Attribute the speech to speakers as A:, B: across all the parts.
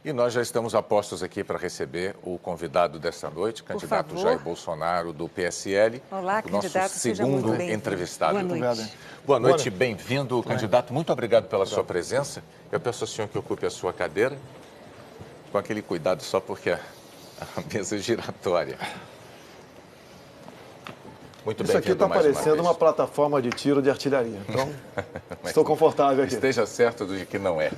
A: E nós já estamos a postos aqui para receber o convidado desta noite, candidato Jair Bolsonaro, do PSL.
B: Olá,
A: o nosso
B: candidato,
A: segundo entrevistado.
B: Boa noite.
A: Boa noite, bem-vindo, candidato. Muito obrigado pela sua presença. Eu peço ao senhor que ocupe a sua cadeira, com aquele cuidado só porque a mesa é giratória. Muito
C: Isso aqui está parecendo uma plataforma de tiro de artilharia, então estou confortável aqui.
A: Esteja certo de que não é.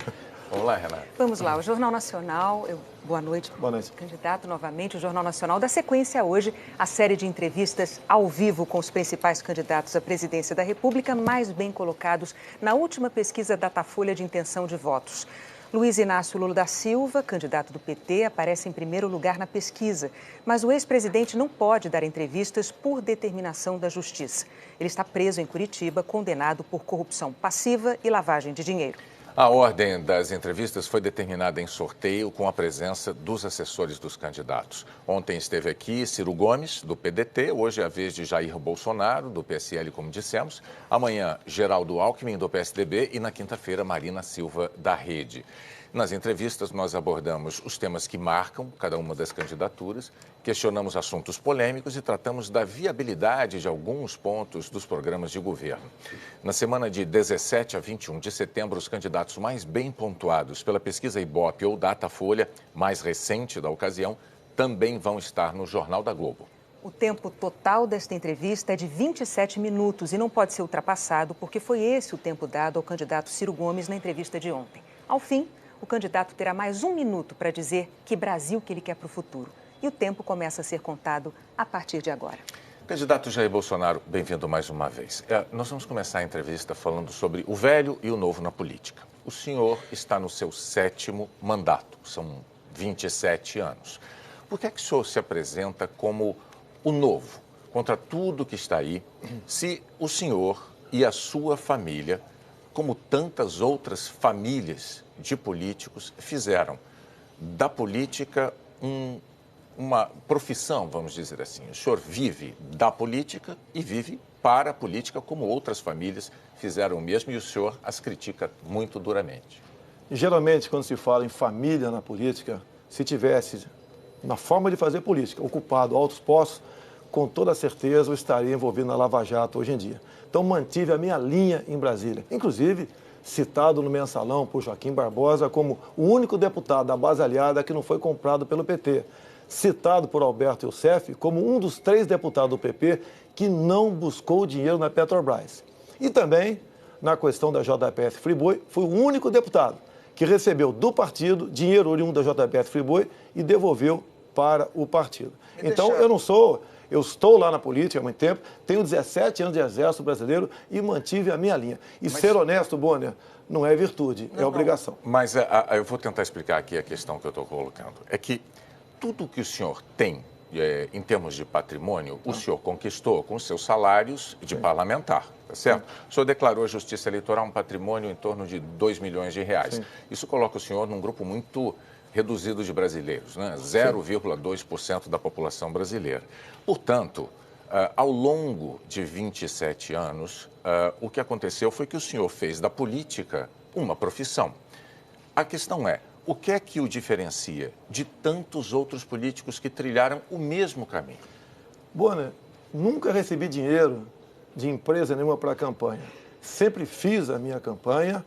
A: Vamos lá, Renata.
B: Vamos lá, o Jornal Nacional, boa noite, candidato novamente, o Jornal Nacional dá sequência hoje à série de entrevistas ao vivo com os principais candidatos à presidência da República, mais bem colocados na última pesquisa Datafolha de intenção de votos. Luiz Inácio Lula da Silva, candidato do PT, aparece em primeiro lugar na pesquisa, mas o ex-presidente não pode dar entrevistas por determinação da Justiça. Ele está preso em Curitiba, condenado por corrupção passiva e lavagem de dinheiro.
A: A ordem das entrevistas foi determinada em sorteio com a presença dos assessores dos candidatos. Ontem esteve aqui Ciro Gomes, do PDT, hoje é a vez de Jair Bolsonaro, do PSL, como dissemos. Amanhã, Geraldo Alckmin, do PSDB, e na quinta-feira, Marina Silva, da Rede. Nas entrevistas, nós abordamos os temas que marcam cada uma das candidaturas, questionamos assuntos polêmicos e tratamos da viabilidade de alguns pontos dos programas de governo. Na semana de 17 a 21 de setembro, os candidatos mais bem pontuados pela pesquisa Ibope ou Datafolha, mais recente da ocasião, também vão estar no Jornal da Globo.
B: O tempo total desta entrevista é de 27 minutos e não pode ser ultrapassado porque foi esse o tempo dado ao candidato Ciro Gomes na entrevista de ontem. Ao fim, o candidato terá mais 1 minuto para dizer que Brasil que ele quer para o futuro. E o tempo começa a ser contado a partir de agora.
A: Candidato Jair Bolsonaro, bem-vindo mais uma vez. Nós vamos começar a entrevista falando sobre o velho e o novo na política. O senhor está no seu 7º mandato, são 27 anos. Por que é que o senhor se apresenta como o novo, contra tudo que está aí, se o senhor e a sua família, como tantas outras famílias de políticos, fizeram da política uma profissão, vamos dizer assim. O senhor vive da política e vive para a política, como outras famílias fizeram o mesmo, e o senhor as critica muito duramente.
C: Geralmente, quando se fala em família na política, se tivesse, na forma de fazer política, ocupado altos postos, com toda certeza eu estaria envolvido na Lava Jato hoje em dia. Então, mantive a minha linha em Brasília. Inclusive, citado no mensalão por Joaquim Barbosa como o único deputado da base aliada que não foi comprado pelo PT. Citado por Alberto Youssef como um dos 3 deputados do PP que não buscou dinheiro na Petrobras. E também, na questão da JBS Friboi, fui o único deputado que recebeu do partido dinheiro oriundo da JBS Friboi e devolveu para o partido. Então, eu estou lá na política há muito tempo, tenho 17 anos de exército brasileiro e mantive a minha linha. E ser honesto, Bonner, não é virtude, é obrigação.
A: Mas eu vou tentar explicar aqui a questão que eu estou colocando. É que tudo que o senhor tem, em termos de patrimônio, o senhor conquistou com seus salários de parlamentar, tá certo? O senhor declarou à Justiça Eleitoral um patrimônio em torno de 2 milhões de reais. Isso coloca o senhor num grupo muito reduzido de brasileiros, né? 0,2% da população brasileira. Portanto, ao longo de 27 anos, o que aconteceu foi que o senhor fez da política uma profissão. A questão é, o que é que o diferencia de tantos outros políticos que trilharam o mesmo caminho?
C: Bonner, nunca recebi dinheiro de empresa nenhuma para a campanha. Sempre fiz a minha campanha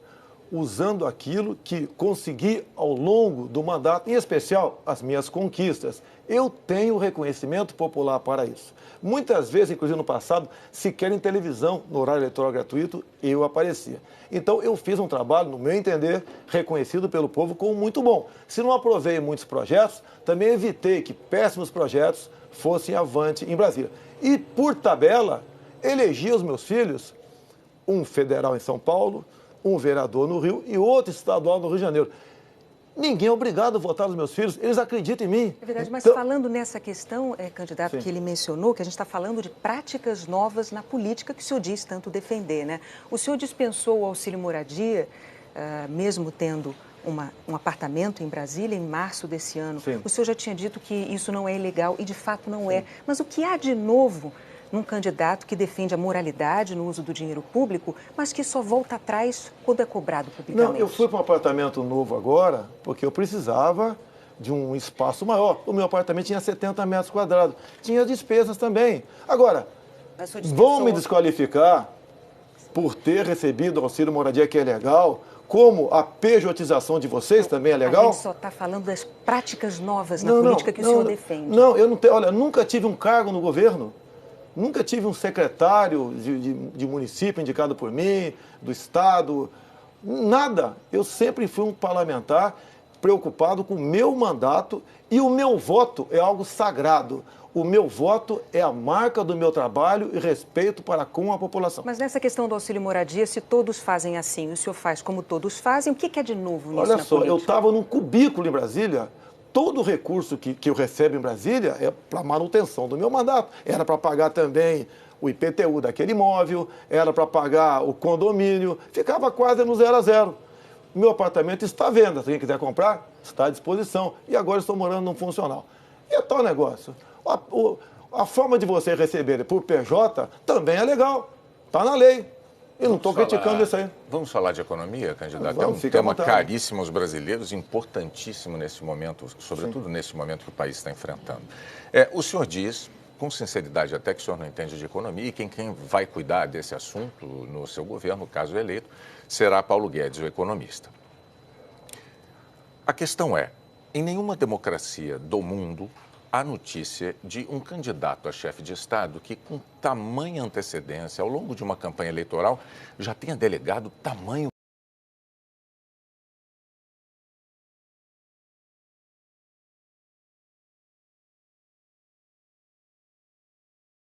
C: usando aquilo que consegui ao longo do mandato, em especial as minhas conquistas. Eu tenho reconhecimento popular para isso. Muitas vezes, inclusive no passado, sequer em televisão, no horário eleitoral gratuito, eu aparecia. Então, eu fiz um trabalho, no meu entender, reconhecido pelo povo como muito bom. Se não aprovei muitos projetos, também evitei que péssimos projetos fossem avante em Brasília. E, por tabela, elegi os meus filhos, um federal em São Paulo, um vereador no Rio e outro estadual no Rio de Janeiro. Ninguém é obrigado a votar nos meus filhos, eles acreditam em mim.
B: É verdade, mas falando nessa questão, candidato, que ele mencionou, que a gente está falando de práticas novas na política que o senhor diz tanto defender, né? O senhor dispensou o auxílio moradia, mesmo tendo um apartamento em Brasília em março desse ano. O senhor já tinha dito que isso não é ilegal e de fato não é. Mas o que há de novo num candidato que defende a moralidade no uso do dinheiro público, mas que só volta atrás quando é cobrado publicamente?
C: Não, eu fui para um apartamento novo agora porque eu precisava de um espaço maior. O meu apartamento tinha 70 metros quadrados. Tinha despesas também. Agora, vão me desqualificar por ter recebido o auxílio moradia, que é legal, como a pejotização de vocês também é legal?
B: A gente só está falando das práticas novas na política que o senhor defende.
C: Não, eu não tenho. Olha, nunca tive um cargo no governo. Nunca tive um secretário de município indicado por mim, do Estado, nada. Eu sempre fui um parlamentar preocupado com o meu mandato e o meu voto é algo sagrado. O meu voto é a marca do meu trabalho e respeito para com a população.
B: Mas nessa questão do auxílio moradia, se todos fazem assim, o senhor faz como todos fazem, o que é de novo nisso?
C: Olha só, eu estava num cubículo em Brasília. Todo o recurso que eu recebo em Brasília é para manutenção do meu mandato. Era para pagar também o IPTU daquele imóvel, era para pagar o condomínio, ficava quase no 0 a 0. Meu apartamento está à venda, se quem quiser comprar, está à disposição. E agora estou morando num funcional. E é tal negócio. A forma de você receber por PJ também é legal, está na lei. Eu não estou criticando isso aí.
A: Vamos falar de economia, candidato?
C: Vamos,
A: é um tema caríssimo aos brasileiros, importantíssimo nesse momento, sobretudo Sim. nesse momento que o país está enfrentando. O senhor diz, com sinceridade até, que o senhor não entende de economia e quem vai cuidar desse assunto no seu governo, caso eleito, será Paulo Guedes, o economista. A questão é, em nenhuma democracia do mundo a notícia de um candidato a chefe de Estado que, com tamanha antecedência, ao longo de uma campanha eleitoral, já tenha delegado tamanho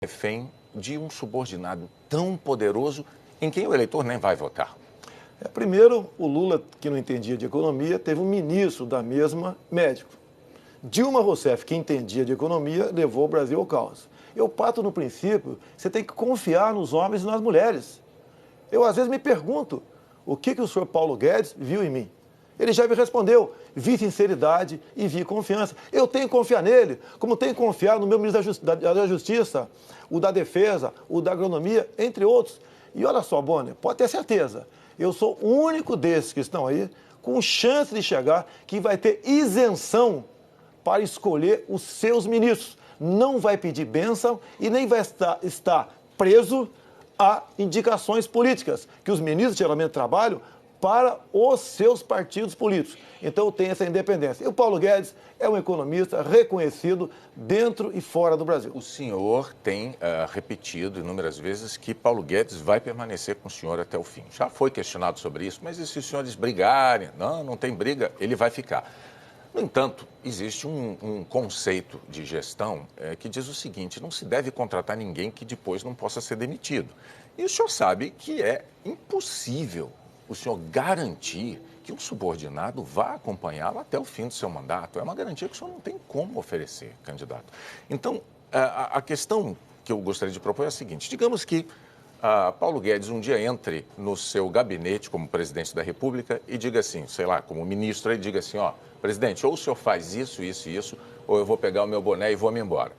A: refém de um subordinado tão poderoso em quem o eleitor nem vai votar.
C: Primeiro, o Lula, que não entendia de economia, teve um ministro da mesma médico. Dilma Rousseff, que entendia de economia, levou o Brasil ao caos. Eu parto no princípio, você tem que confiar nos homens e nas mulheres. Eu, às vezes, me pergunto, o que o senhor Paulo Guedes viu em mim? Ele já me respondeu, vi sinceridade e vi confiança. Eu tenho que confiar nele, como tenho que confiar no meu ministro da Justiça, o da Defesa, o da Agronomia, entre outros. E olha só, Bonner, pode ter certeza, eu sou o único desses que estão aí com chance de chegar que vai ter isenção para escolher os seus ministros. Não vai pedir bênção e nem vai estar preso a indicações políticas, que os ministros geralmente trabalham para os seus partidos políticos. Então tem essa independência. E o Paulo Guedes é um economista reconhecido dentro e fora do Brasil.
A: O senhor tem repetido inúmeras vezes que Paulo Guedes vai permanecer com o senhor até o fim. Já foi questionado sobre isso, mas e se os senhores brigarem? Não tem briga, ele vai ficar. No entanto, existe um conceito de gestão que diz o seguinte, não se deve contratar ninguém que depois não possa ser demitido. E o senhor sabe que é impossível o senhor garantir que um subordinado vá acompanhá-lo até o fim do seu mandato. É uma garantia que o senhor não tem como oferecer, candidato. Então, a questão que eu gostaria de propor é a seguinte, digamos que Paulo Guedes um dia entre no seu gabinete como presidente da República e diga assim, sei lá, como ministro, ele diga assim, ó, presidente, ou o senhor faz isso, isso e isso, ou eu vou pegar o meu boné e vou me embora.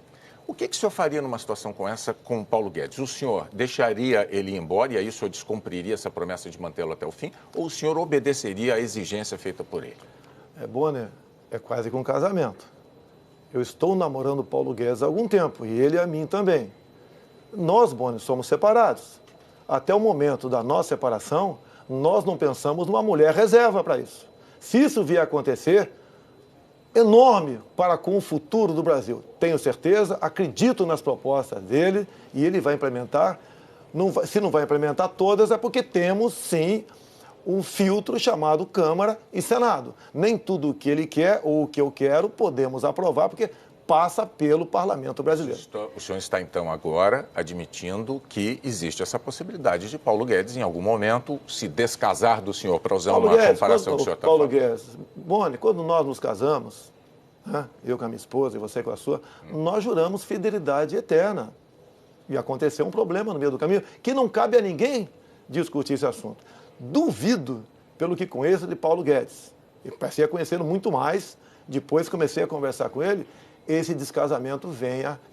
A: O que o senhor faria numa situação como essa com o Paulo Guedes? O senhor deixaria ele ir embora e aí o senhor descumpriria essa promessa de mantê-lo até o fim? Ou o senhor obedeceria à exigência feita por ele?
C: Bonner, é quase que um casamento. Eu estou namorando o Paulo Guedes há algum tempo e ele a mim também. Nós, Bonner, somos separados. Até o momento da nossa separação, nós não pensamos numa mulher reserva para isso. Se isso vier a acontecer, enorme para com o futuro do Brasil. Tenho certeza, acredito nas propostas dele e ele vai implementar. Se não vai implementar todas, é porque temos, sim, um filtro chamado Câmara e Senado. Nem tudo o que ele quer ou o que eu quero podemos aprovar, porque passa pelo Parlamento brasileiro.
A: O senhor está, então, agora admitindo que existe essa possibilidade de Paulo Guedes, em algum momento, se descasar do senhor, para usar uma comparação que o senhor está falando.
C: Paulo Guedes, Boni, quando nós nos casamos, né, eu com a minha esposa e você com a sua, nós juramos fidelidade eterna. E aconteceu um problema no meio do caminho, que não cabe a ninguém discutir esse assunto. Duvido, pelo que conheço de Paulo Guedes. Eu passei a conhecê-lo muito mais, depois comecei a conversar com ele, esse descasamento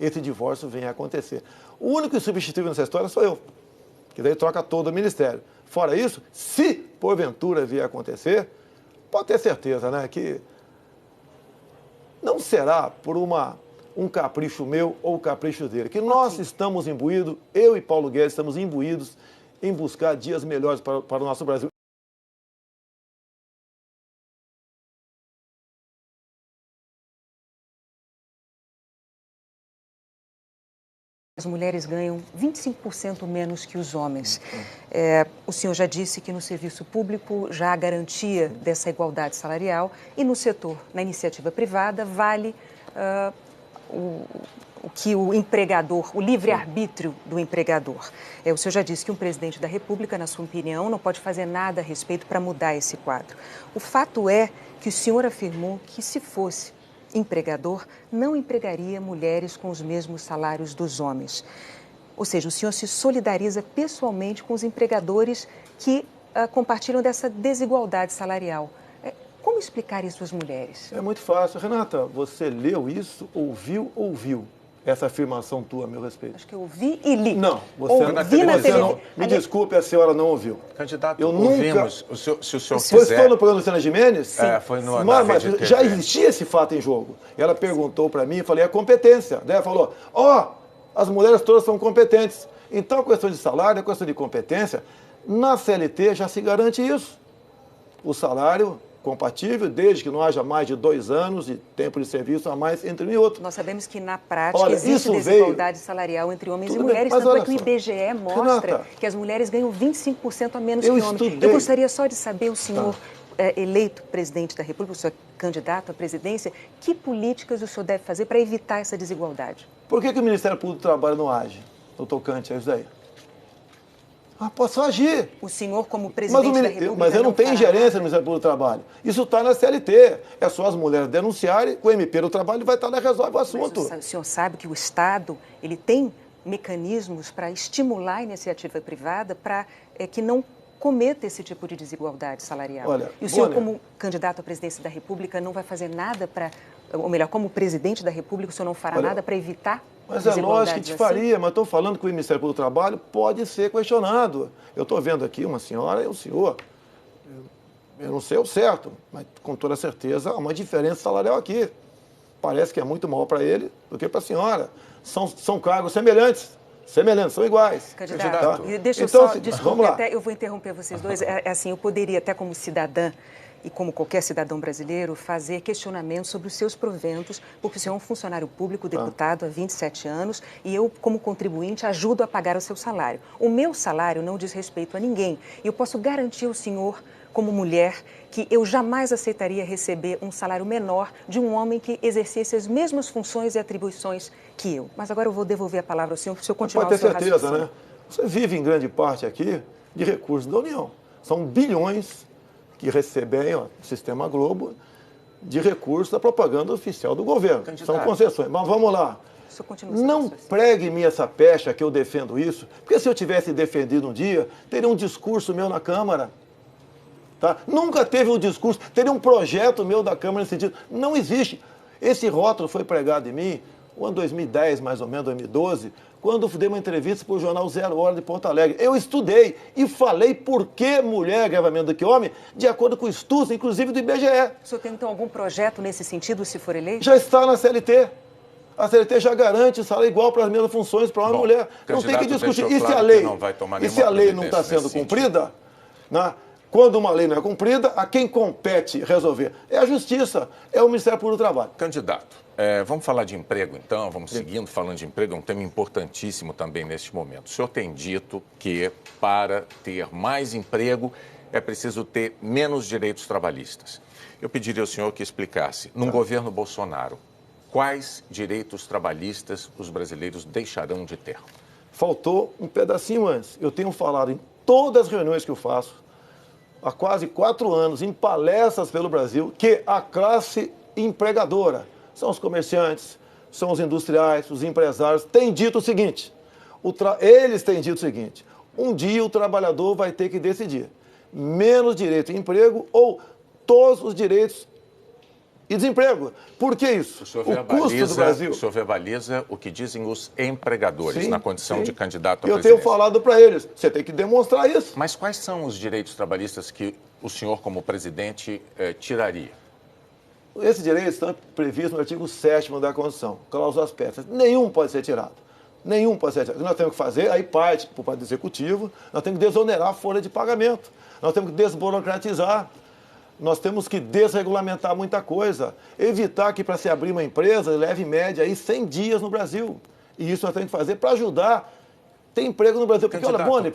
C: esse divórcio venha a acontecer. O único substituível nessa história sou eu, que daí troca todo o ministério. Fora isso, se porventura vier a acontecer, pode ter certeza, né, que não será por um capricho meu ou capricho dele, que nós estamos imbuídos, eu e Paulo Guedes estamos imbuídos em buscar dias melhores para o nosso Brasil.
B: As mulheres ganham 25% menos que os homens. O senhor já disse que no serviço público já há garantia dessa igualdade salarial e no setor, na iniciativa privada, vale o que o empregador, o livre-arbítrio do empregador. O senhor já disse que um presidente da República, na sua opinião, não pode fazer nada a respeito para mudar esse quadro. O fato é que o senhor afirmou que, se fosse empregador, não empregaria mulheres com os mesmos salários dos homens. Ou seja, o senhor se solidariza pessoalmente com os empregadores que compartilham dessa desigualdade salarial. Como explicar isso às mulheres?
C: É muito fácil. Renata, você leu isso, ouviu essa afirmação tua a meu respeito?
B: Acho que eu ouvi e li.
C: Não, você não. Me desculpe, a senhora não ouviu.
A: Candidato,
C: eu
A: ouvimos, se o senhor
C: quiser...
A: Foi
C: no programa do Luciana Gimenez?
A: Sim. Foi no
C: Mas já existia esse fato em jogo. Ela perguntou para mim, eu falei, é competência. Daí ela falou, as mulheres todas são competentes. Então, a questão de salário, a questão de competência, na CLT já se garante isso. O salário compatível, desde que não haja mais de 2 anos de tempo de serviço a mais entre um e outro.
B: Nós sabemos que, na prática, existe desigualdade salarial entre homens e mulheres, tanto é que o IBGE mostra que as mulheres ganham 25% a menos que homens. Eu gostaria só de saber, o senhor eleito presidente da República, o senhor candidato à presidência, que políticas o senhor deve fazer para evitar essa desigualdade?
C: Por que o Ministério Público do Trabalho não age no tocante a isso daí? Posso agir.
B: O senhor, como presidente da República...
C: Mas eu não tenho ingerência no Ministério Público do Trabalho. Isso está na CLT. É só as mulheres denunciarem, o MP do Trabalho vai estar lá e resolve o assunto.
B: Mas o senhor sabe que o Estado ele tem mecanismos para estimular a iniciativa privada para que não cometa esse tipo de desigualdade salarial.
C: Olha,
B: e o senhor, como candidato à presidência da República, não vai fazer nada para... Ou melhor, como presidente da República, o senhor não fará nada para evitar...
C: Mas é lógico que te faria, mas estou falando que o Ministério Público do Trabalho pode ser questionado. Eu estou vendo aqui uma senhora e um senhor. Eu não sei o certo, mas com toda certeza há uma diferença salarial aqui. Parece que é muito maior para ele do que para a senhora. São cargos semelhantes, são iguais.
B: Candidato, deixa eu
C: então,
B: só, desculpe, até eu vou interromper vocês dois. Assim, eu poderia até como cidadã e como qualquer cidadão brasileiro, fazer questionamentos sobre os seus proventos, porque o senhor é um funcionário público, deputado há 27 anos, e eu, como contribuinte, ajudo a pagar o seu salário. O meu salário não diz respeito a ninguém. E eu posso garantir ao senhor, como mulher, que eu jamais aceitaria receber um salário menor de um homem que exercesse as mesmas funções e atribuições que eu. Mas agora eu vou devolver a palavra ao senhor, para o senhor continuar o seu raciocínio.
C: Pode ter certeza, né? Você vive, em grande parte aqui, de recursos da União. São bilhões que recebem o Sistema Globo de recursos da propaganda oficial do governo. São concessões. Mas vamos lá. Não pregue-me essa pecha que eu defendo isso, porque se eu tivesse defendido um dia, teria um discurso meu na Câmara. Tá? Nunca teve um discurso, teria um projeto meu da Câmara nesse sentido. Não existe. Esse rótulo foi pregado em mim, no ano 2010, mais ou menos, 2012, quando eu dei uma entrevista para o jornal 0 Hora de Porto Alegre. Eu estudei e falei por que mulher ganha menos do que homem, de acordo com estudos, inclusive do IBGE.
B: O senhor tem, então, algum projeto nesse sentido, se for eleito?
C: Já está na CLT. A CLT já garante salário igual para as mesmas funções para homem e mulher. Não tem que discutir. E se a lei não está sendo cumprida, né? Quando uma lei não é cumprida, a quem compete resolver é a Justiça, é o Ministério Público do Trabalho.
A: Candidato, vamos falar de emprego, então, vamos seguindo falando de emprego, é um tema importantíssimo também neste momento. O senhor tem dito que para ter mais emprego é preciso ter menos direitos trabalhistas. Eu pediria ao senhor que explicasse, num governo Bolsonaro, quais direitos trabalhistas os brasileiros deixarão de ter?
C: Faltou um pedacinho antes. Eu tenho falado em todas as reuniões que eu faço, há quase 4 anos, em palestras pelo Brasil, que a classe empregadora, são os comerciantes, são os industriais, os empresários, têm dito o seguinte, eles têm dito o seguinte, um dia o trabalhador vai ter que decidir, menos direito de emprego ou todos os direitos e desemprego. Por que isso?
A: O custo do Brasil... O senhor verbaliza o que dizem os empregadores na condição de candidato à presidência.
C: Eu tenho falado para eles, você tem que demonstrar isso.
A: Mas quais são os direitos trabalhistas que o senhor, como presidente, tiraria? Esses
C: direitos estão previstos no artigo 7º da Constituição, cláusulas pétreas. Nenhum pode ser tirado. Nenhum pode ser tirado. O que nós temos que fazer, aí parte por parte do Executivo, nós temos que desonerar a folha de pagamento. Nós temos que desburocratizar. Nós temos que desregulamentar muita coisa. Evitar que para se abrir uma empresa leve em média aí 100 dias no Brasil. E isso nós temos que fazer para ajudar. Tem emprego no Brasil. Porque, olha, Boni,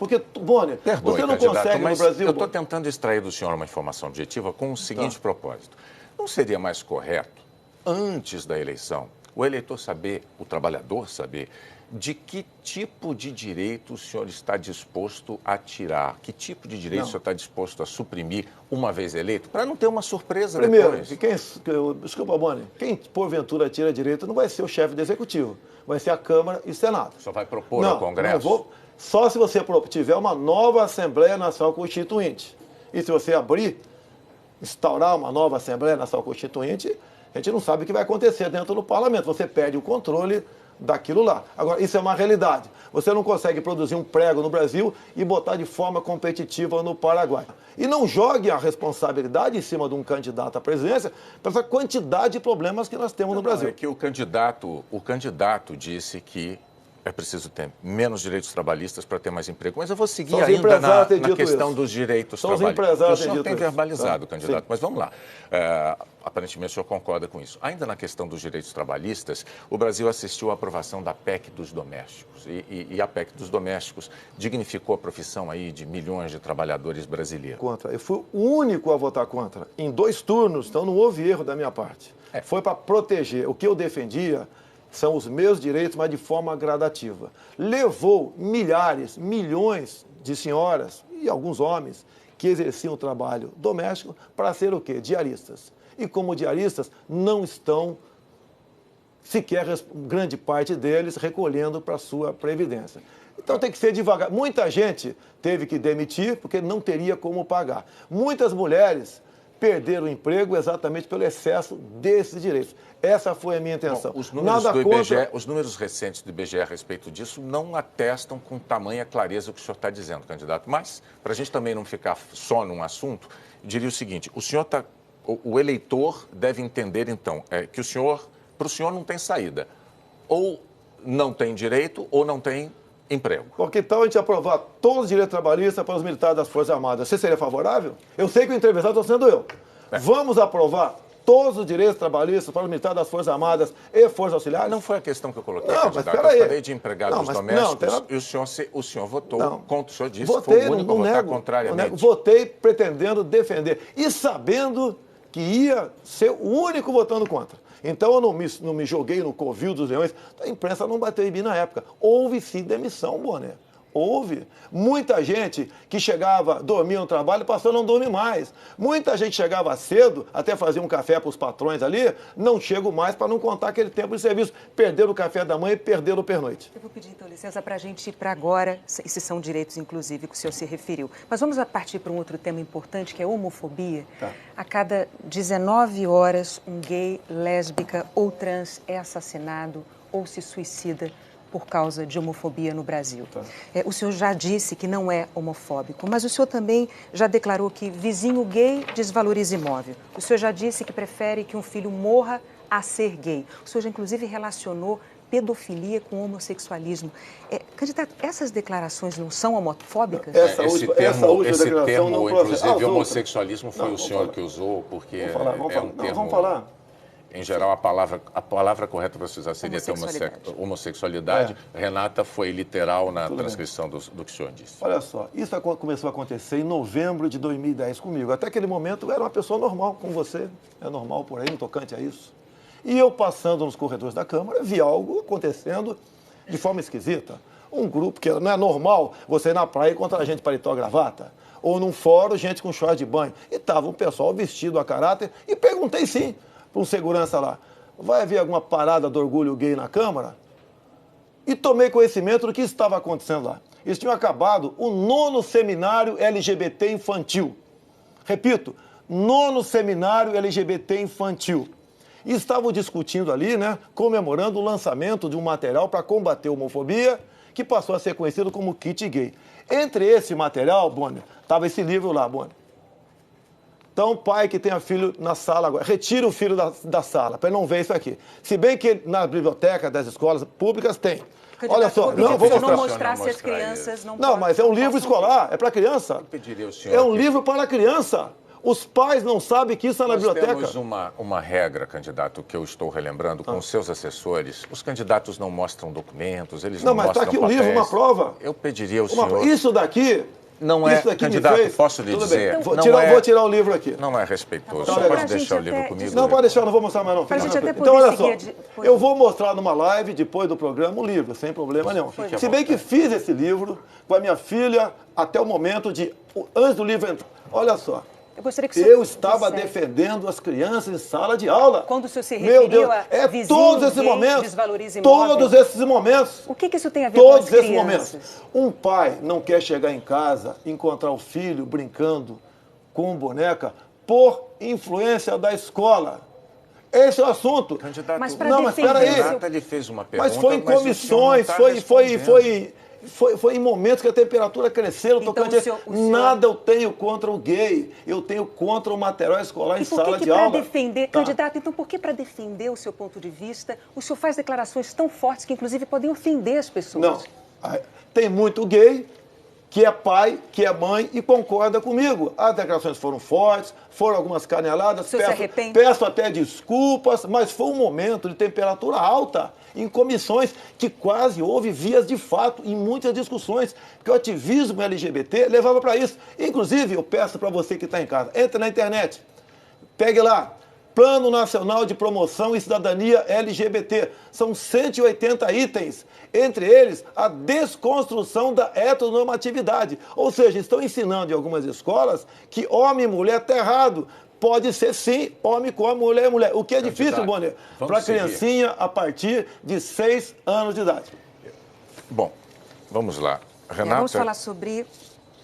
C: você não consegue no Brasil...
A: Eu estou tentando extrair do senhor uma informação objetiva com o seguinte propósito. Não seria mais correto, antes da eleição, o eleitor saber, o trabalhador saber, de que tipo de direito o senhor está disposto a tirar? Que tipo de direito o senhor está disposto a suprimir uma vez eleito? Para não ter uma surpresa depois.
C: Desculpa, Boni, quem porventura tira direito não vai ser o chefe do Executivo, vai ser a Câmara e o Senado.
A: Só vai propor ao Congresso?
C: Só se você tiver uma nova Assembleia Nacional Constituinte. E se você instaurar uma nova Assembleia Nacional Constituinte, a gente não sabe o que vai acontecer dentro do parlamento. Você perde o controle daquilo lá. Agora, isso é uma realidade. Você não consegue produzir um prego no Brasil e botar de forma competitiva no Paraguai. E não jogue a responsabilidade em cima de um candidato à presidência para essa quantidade de problemas que nós temos no Brasil.
A: É que o candidato disse que é preciso ter menos direitos trabalhistas para ter mais emprego. Mas eu vou seguir ainda na questão dos direitos trabalhistas. O senhor tem verbalizado, candidato, mas vamos lá. Aparentemente o senhor concorda com isso. Ainda na questão dos direitos trabalhistas, o Brasil assistiu à aprovação da PEC dos domésticos. E a PEC dos domésticos dignificou a profissão aí de milhões de trabalhadores brasileiros.
C: Contra. Eu fui o único a votar contra. Em 2 turnos, então não houve erro da minha parte. Foi para proteger. O que eu defendia são os meus direitos, mas de forma gradativa. Levou milhares, milhões de senhoras e alguns homens que exerciam o trabalho doméstico para ser o quê? Diaristas. E como diaristas, não estão, sequer grande parte deles, recolhendo para a sua previdência. Então tem que ser devagar. Muita gente teve que demitir porque não teria como pagar. Muitas mulheres perderam o emprego exatamente pelo excesso desses direitos. Essa foi a minha intenção.
A: Bom, os números recentes do IBGE a respeito disso não atestam com tamanha clareza o que o senhor está dizendo, candidato. Mas, para a gente também não ficar só num assunto, eu diria o seguinte, o eleitor deve entender, então, que para o senhor não tem saída. Ou não tem direito ou não tem emprego.
C: Porque então a gente aprovar todos os direitos trabalhistas para os militares das Forças Armadas. Você seria favorável? Eu sei que o entrevistado está sendo eu. Vamos aprovar todos os direitos trabalhistas para os militares das Forças Armadas e Forças Auxiliares?
A: Não foi a questão que eu coloquei, candidato. Eu falei de empregados domésticos e o senhor votou contra. O senhor disse que foi o único a votar contrariamente.
C: Votei pretendendo defender e sabendo que ia ser o único votando contra. Então eu não me joguei no covil dos leões. A imprensa não bateu em mim na época. Houve sim demissão, Boné. Houve. Muita gente que chegava, dormia no trabalho, passou a não dormir mais. Muita gente chegava cedo, até fazia um café para os patrões ali, não chego mais para não contar aquele tempo de serviço. Perderam o café da manhã e perderam o pernoite.
B: Eu vou pedir, então, licença para a gente ir para agora, esses são direitos, inclusive, que o senhor se referiu. Mas vamos partir para um outro tema importante, que é a homofobia. A cada 19 horas, um gay, lésbica ou trans é assassinado ou se suicida por causa de homofobia no Brasil. O senhor já disse que não é homofóbico, mas o senhor também já declarou que vizinho gay desvaloriza imóvel. O senhor já disse que prefere que um filho morra a ser gay. O senhor já, inclusive, relacionou pedofilia com homossexualismo. Candidato, essas declarações não são homofóbicas?
A: Esse termo, inclusive, homossexualismo foi o senhor que usou, porque é um termo...
C: Vamos falar.
A: Em geral, a palavra correta para se usar seria ter homossexualidade. Renata foi literal na transcrição do que o senhor disse.
C: Olha só, isso começou a acontecer em novembro de 2010 comigo. Até aquele momento eu era uma pessoa normal, como você. É normal por aí, no tocante a isso. E eu, passando nos corredores da Câmara, vi algo acontecendo de forma esquisita. Um grupo que não é normal você ir na praia e encontrar gente de paletó e gravata. Ou num fórum, gente com short de banho. E estava um pessoal vestido a caráter. E perguntei sim para um segurança lá, vai haver alguma parada do orgulho gay na Câmara? E tomei conhecimento do que estava acontecendo lá. Eles tinham acabado o 9º seminário LGBT infantil. Repito, 9º seminário LGBT infantil. e estavam discutindo ali, né, comemorando o lançamento de um material para combater a homofobia, que passou a ser conhecido como kit gay. Entre esse material, Bonner, estava esse livro lá, Bonner. Então, pai que tenha filho na sala agora, retira o filho da sala, para ele não ver isso aqui. Se bem que na biblioteca das escolas públicas tem. Olha só,
B: não vou não mostrar se as crianças
C: não, mas é um livro escolar, é para criança.
A: Eu pediria ao senhor
C: é um livro para criança. Os pais não sabem que isso está na biblioteca.
A: Nós temos uma regra, candidato, que eu estou relembrando com seus assessores. Os candidatos não mostram documentos, eles não mostram papéis.
C: Não, mas está aqui o livro, uma prova.
A: Eu pediria ao senhor...
C: Isso daqui...
A: Não é, candidato, posso lhe dizer...
C: Vou tirar o livro aqui.
A: Não é respeitoso.
C: Então,
A: só pode deixar o livro comigo.
C: Não, pode deixar, não vou mostrar mais não. Então, olha só, eu vou mostrar numa live, depois do programa, o livro, sem problema nenhum. Se bem que fiz esse livro com a minha filha até o momento antes do livro entrar. Olha só. Eu estava defendendo as crianças em sala de aula.
B: Quando o senhor se referiu a
C: todos esses momentos, todos esses momentos.
B: O que isso tem a ver com as crianças?
C: Todos esses momentos. Um pai não quer chegar em casa e encontrar o filho brincando com boneca por influência da escola. Esse é o assunto.
A: Candidato,
B: mas espera
A: aí. Ele fez uma pergunta,
C: mas foi em comissões, foi em momentos que a temperatura cresceu, nada eu tenho contra o gay, eu tenho contra o material escolar em sala de aula.
B: Defender, candidato, então por que para defender o seu ponto de vista, o senhor faz declarações tão fortes que inclusive podem ofender as pessoas?
C: Não, tem muito gay que é pai, que é mãe e concorda comigo. As declarações foram fortes, foram algumas caneladas, peço até desculpas, mas foi um momento de temperatura alta em comissões que quase houve vias de fato em muitas discussões, que o ativismo LGBT levava para isso. Inclusive, eu peço para você que está em casa, entre na internet, pegue lá, Plano Nacional de Promoção e Cidadania LGBT. São 180 itens, entre eles a desconstrução da heteronormatividade. Ou seja, estão ensinando em algumas escolas que homem e mulher está errado. Pode ser sim, homem com homem, mulher e mulher. O que é difícil, Bonner, para criancinha a partir de 6 anos de idade.
A: Bom, vamos lá. Renata...
B: Vamos falar sobre...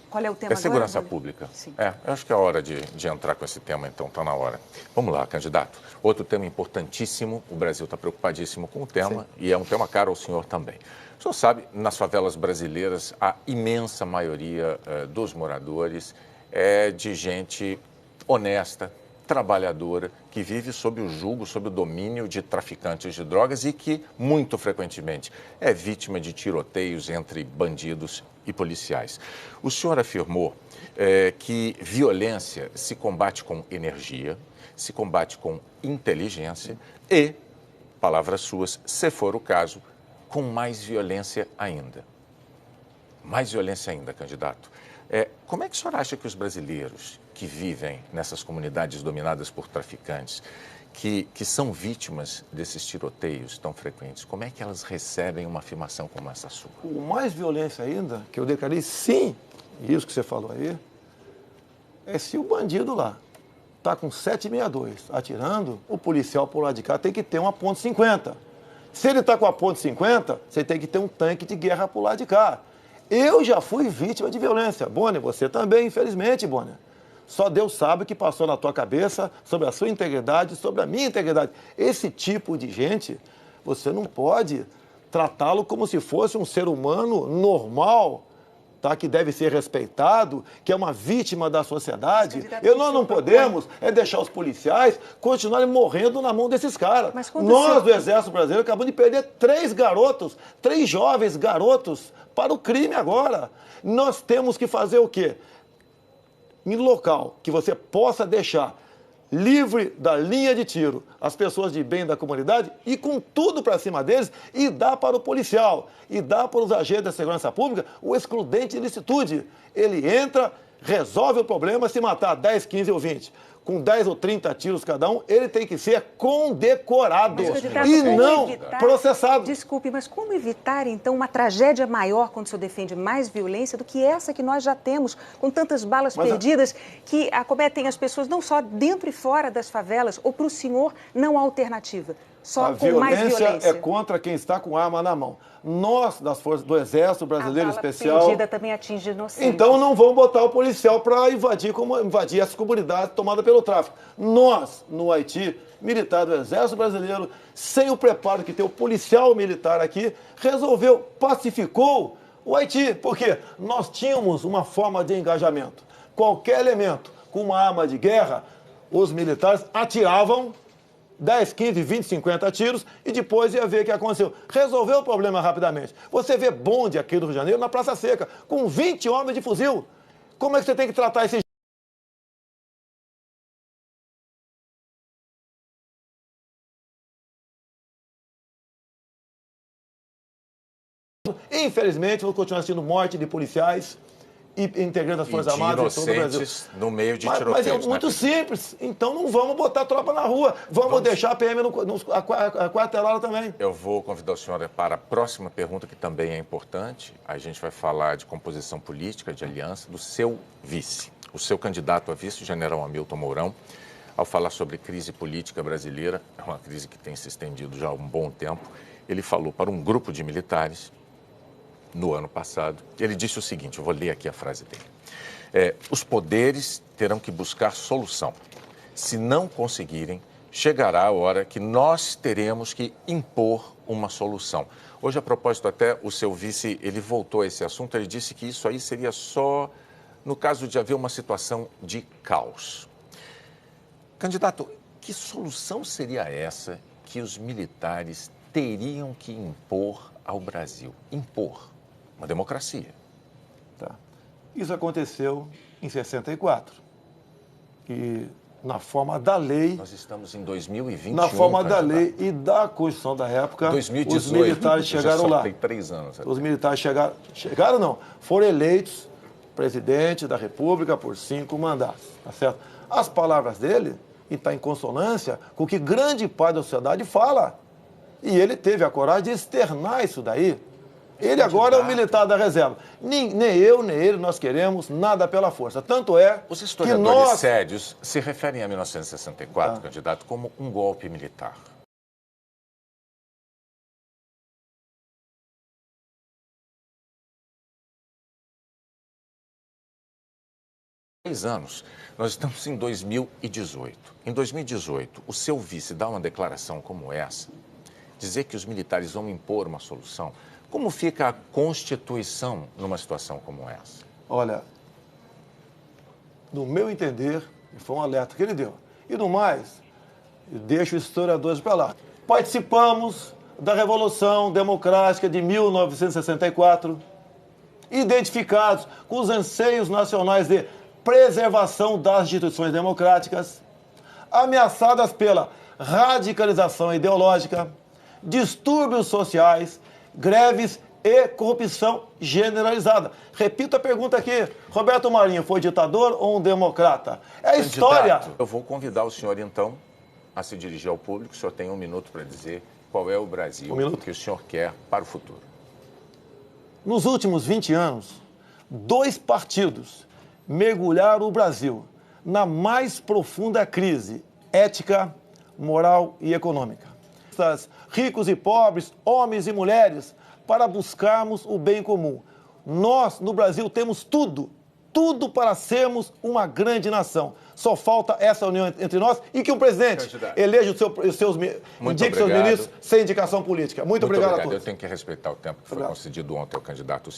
B: Qual é o tema agora?
A: Segurança pública.
B: Sim.
A: Eu acho que é a hora de entrar com esse tema, então, está na hora. Vamos lá, candidato. Outro tema importantíssimo, o Brasil está preocupadíssimo com o tema, sim, e é um tema caro ao senhor também. O senhor sabe, nas favelas brasileiras, a imensa maioria dos moradores é de gente honesta, trabalhadora, que vive sob o jugo, sob o domínio de traficantes de drogas e que, muito frequentemente, é vítima de tiroteios entre bandidos e policiais. O senhor afirmou que violência se combate com energia, se combate com inteligência e, palavras suas, se for o caso, com mais violência ainda. Mais violência ainda, candidato. Como é que o senhor acha que os brasileiros que vivem nessas comunidades dominadas por traficantes, que são vítimas desses tiroteios tão frequentes, como é que elas recebem uma afirmação como essa sua?
C: O mais violência ainda, que eu declarei sim, isso que você falou aí, é se o bandido lá está com 7,62 atirando, o policial por lá de cá tem que ter uma .50. Se ele está com a .50, você tem que ter um tanque de guerra por lá de cá. Eu já fui vítima de violência. Bonner, você também, infelizmente, Bonner. Só Deus sabe o que passou na tua cabeça sobre a sua integridade, sobre a minha integridade. Esse tipo de gente, você não pode tratá-lo como se fosse um ser humano normal, tá? Que deve ser respeitado, que é uma vítima da sociedade. Nós não podemos deixar os policiais continuarem morrendo na mão desses caras. Nós, do Exército Brasileiro, acabamos de perder 3 jovens garotos para o crime agora. Nós temos que fazer o quê? Em local que você possa deixar livre da linha de tiro as pessoas de bem da comunidade e com tudo para cima deles e dá para o policial e dá para os agentes da segurança pública o excludente de licitude. Ele entra, resolve o problema, se matar 10, 15 ou 20, com 10 ou 30 tiros cada um, ele tem que ser condecorado e não processado.
B: Desculpe, mas como evitar, então, uma tragédia maior quando o senhor defende mais violência do que essa que nós já temos, com tantas balas perdidas que acometem as pessoas não só dentro e fora das favelas, ou para o senhor não há alternativa? só com mais violência.
C: A violência é contra quem está com arma na mão. Nós, das forças do Exército Brasileiro Especial...
B: A medida também atinge inocentes.
C: Então não vão botar o policial para invadir essa comunidade tomada pelo tráfico. Nós, no Haiti, militar do Exército Brasileiro, sem o preparo que tem o policial militar aqui, resolveu, pacificou o Haiti. Porque nós tínhamos uma forma de engajamento. Qualquer elemento com uma arma de guerra, os militares atiravam 10, 15, 20, 50 tiros e depois ia ver o que aconteceu. Resolveu o problema rapidamente. Você vê bonde aqui no Rio de Janeiro, na Praça Seca, com 20 homens de fuzil. Como é que você tem que tratar esse... Infelizmente, vou continuar assistindo morte de policiais e integrantes das Forças Armadas em todo o Brasil.
A: No meio de tiroteios.
C: Mas é muito simples. Então não vamos botar tropa na rua. Vamos deixar a PM a quartelada também.
A: Eu vou convidar o senhor para a próxima pergunta, que também é importante. A gente vai falar de composição política, de aliança, do seu vice. O seu candidato a vice, o general Hamilton Mourão, ao falar sobre crise política brasileira, é uma crise que tem se estendido já há um bom tempo, ele falou para um grupo de militares no ano passado. Ele disse o seguinte, eu vou ler aqui a frase dele. Os poderes terão que buscar solução. Se não conseguirem, chegará a hora que nós teremos que impor uma solução. Hoje, a propósito, até o seu vice, ele voltou a esse assunto, ele disse que isso aí seria só no caso de haver uma situação de caos. Candidato, que solução seria essa que os militares teriam que impor ao Brasil? Impor uma democracia.
C: Tá. Isso aconteceu em 64. E na forma da lei...
A: Nós estamos em 2021.
C: Na forma da lei e da Constituição da época,
A: 2018,
C: os militares chegaram lá.
A: Tem 3 anos.
C: Os militares chegaram não, foram eleitos presidente da República por 5 mandatos, tá certo? As palavras dele estão em consonância com o que grande parte da sociedade fala. E ele teve a coragem de externar isso daí. Ele agora é o militar da reserva. Nem eu, nem ele, nós queremos nada pela força. Tanto é
A: os historiadores sérios se referem a 1964, candidato, como um golpe militar. Anos. Nós estamos em 2018. Em 2018, o seu vice dá uma declaração como essa, dizer que os militares vão impor uma solução. Como fica a Constituição numa situação como essa?
C: Olha, no meu entender, foi um alerta que ele deu. E no mais, eu deixo os historiadores para lá. Participamos da Revolução Democrática de 1964, identificados com os anseios nacionais de preservação das instituições democráticas, ameaçadas pela radicalização ideológica, distúrbios sociais, greves e corrupção generalizada. Repito a pergunta aqui. Roberto Marinho foi ditador ou um democrata? É a história.
A: Eu vou convidar o senhor, então, a se dirigir ao público. O senhor tem 1 minuto para dizer qual é o Brasil que o senhor quer para o futuro.
C: Nos últimos 20 anos, 2 partidos mergulharam o Brasil na mais profunda crise ética, moral e econômica. Ricos e pobres, homens e mulheres, para buscarmos o bem comum. Nós, no Brasil, temos tudo para sermos uma grande nação. Só falta essa união entre nós e que o presidente eleja indique seus ministros sem indicação política. Muito obrigado a todos.
A: Eu tenho que respeitar o tempo que foi concedido ontem ao candidato Ciro.